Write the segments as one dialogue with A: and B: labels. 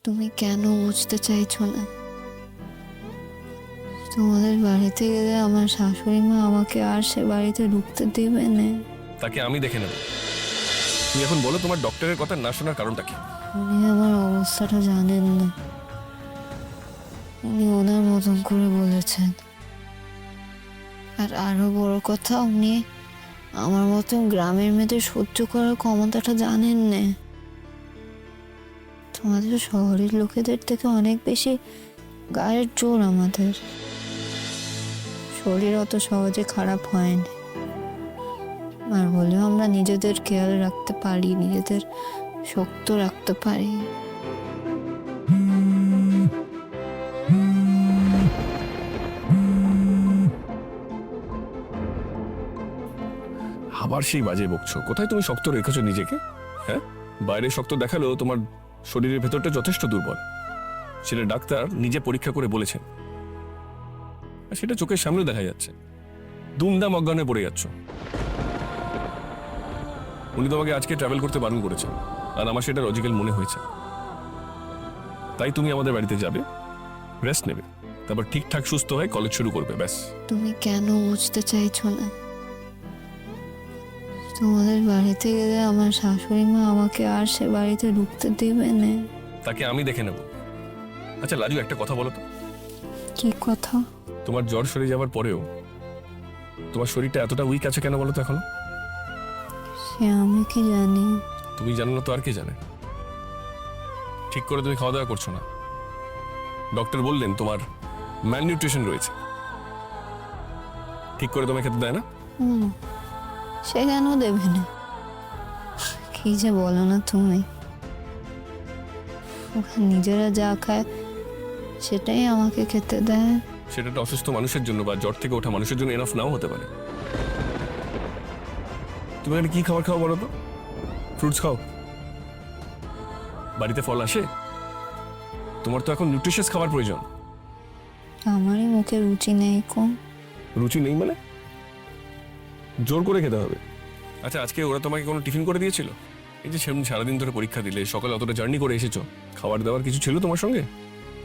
A: তুমি কেন বুঝতে চাইছো না? তোমাদের বাড়িতে গেলে আমার শাশুড়ি মা আমাকে আর সে বাড়িতে ঢুকতে দেবে না।
B: তাকে আমি দেখে নেব। তুমি এখন বলো তোমার ডক্টরের কথা না শোনার কারণটা কি?
A: উনি আমার অবস্থাটা জানেন না। উনি ওনার মতন করে বলেছেন। আর আরো বড় কথা, উনি আমার মতন গ্রামের মেয়েদের সহ্য করার ক্ষমতাটা জানেন না। তোমাদের শহরের লোকেদের থেকে অনেক বেশি গায়ের জোর আমাদের। শরীর অত সহজে খারাপ হয় না। আর বলেও আমরা নিজেদের খেয়াল রাখতে পারি, নিজেদের শক্ত রাখতে পারি।
B: আবার সেই বাজে বকছো। কোথায় তুমি শক্ত রেখেছো নিজেকে? হ্যাঁ, বাইরে শক্ত দেখালেও তোমার শরীরের ভেতরটা যথেষ্ট দুর্বল। সেটা ডাক্তার নিজে পরীক্ষা করে বলেছেন, আর সেটা চোখের সামনে দেখা যাচ্ছে। দুমদাম অজ্ঞানে পড়ে যাচ্ছ। উনি তোমাকে আজকে ট্রাভেল করতে বারণ করেছেন, আর আমার সেটা লজিক্যাল মনে হয়েছে। তাই তুমি আমাদের বাড়িতে যাবে, রেস্ট নেবে, তারপর ঠিকঠাক সুস্থ হয়ে কলেজ শুরু করবে। ব্যাস।
A: তুমি কেন বুঝতে চাইছো না? তোমাদের বাড়িতে গেলে আমার শাশুড়ি মা আমাকে আর সে বাড়িতে ঢুকতে দেবে না।
B: তাকে আমি দেখে নেব। আচ্ছা লাজু, একটা কথা বলো তো।
A: কি কথা?
B: তোমার জ্বর সেরে যাওয়ার পরেও তোমার শরীরটা এতটা উইক আছে কেন বলো তো এখনো?
A: সে আমি কি জানি?
B: তুমি জানো না তো আর কে জানে? ঠিক করে তুমি খাওয়া দাওয়া করছো না। ডক্টর বললেন তোমার ম্যালনিউট্রিশন রয়েছে। ঠিক করে তোমায় খেতে দেয় না।
A: সে কেন দেবে না? কি যে বলো না তুমি। ওরা নিজেরা যা খায় সেটাই আমাকে খেতে দেয়।
B: সেটা একটা অসুস্থ মানুষের জন্য বা জ্বর থেকে ওঠা মানুষের জন্য এনাফ নাও হতে পারে। তুমি এখানে কি খাবার খাও বলো তো? ফ্রুটস খাও? বাড়িতে ফল আসে? তোমার তো এখন নিউট্রিশিয়াস খাবার প্রয়োজন।
A: আমারই মুখে রুচি নেই কম।
B: রুচি নেই মানে? জোর করে খেতে হবে। আচ্ছা, আজকে ওরা তোমাকে কোনো টিফিন করে দিয়েছিল? এই যে সারাদিন ধরে পরীক্ষা দিলে, সকালে অতটা জার্নি করে এসেছো, খাবার দাবার কিছু ছিল তোমার সঙ্গে?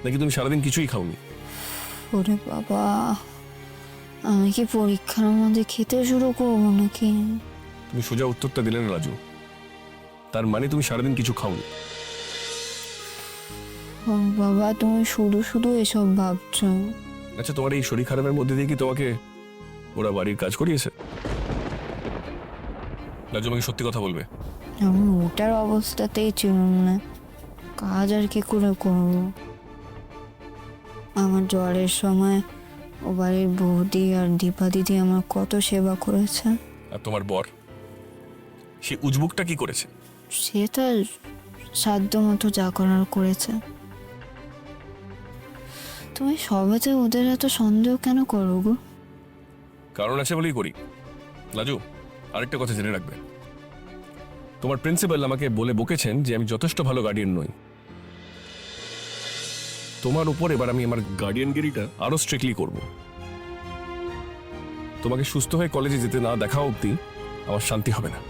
B: নাকি তুমি সারাদিন কিছুই খাওনি?
A: ওরে বাবা, আমি কি পরীক্ষার মধ্যে খেতে শুরু করবো নাকি?
B: তুমি সোজা উত্তরটা দিলে না রাজু। তার মানে তুমি সারাদিন কিছু খাওনি।
A: ও বাবা, তুমি শুধু শুধু এসব ভাবছো।
B: আচ্ছা, তোমার এই শরীর খারাপের মধ্যে দিয়ে কি তোমাকে ওরা বাড়ির কাজ করিয়েছে? রাজু, আমাকে সত্যি কথা বলবে।
A: আমি ওটার অবস্থাতেই ছিলাম না, কাজ আর কি করে করবো? আমার জ্বরের সময় ও বাড়ির বৌদি আর দীপা দিদি আমার কত সেবা করেছে।
B: আর তোমার বর, সে উজবুকটা কি করেছে?
A: সে তার সাধ্য মতো যা করার করেছে। তুমি সবেতে ওদের এত সন্দেহ কেন করো গো?
B: কারণ আছে বলেই করি। লাজু, আরেকটা কথা জেনে রাখবে। তোমার প্রিন্সিপাল আমাকে বলে বকেছেন যে আমি যথেষ্ট ভালো গার্ডিয়ান নই। তোমার উপর এবার আমি আমার গার্ডিয়ানগিরিটা আরো স্ট্রিক্টলি করব। তোমাকে সুস্থ হয়ে কলেজে যেতে না দেখা অবধি আমার শান্তি হবে না।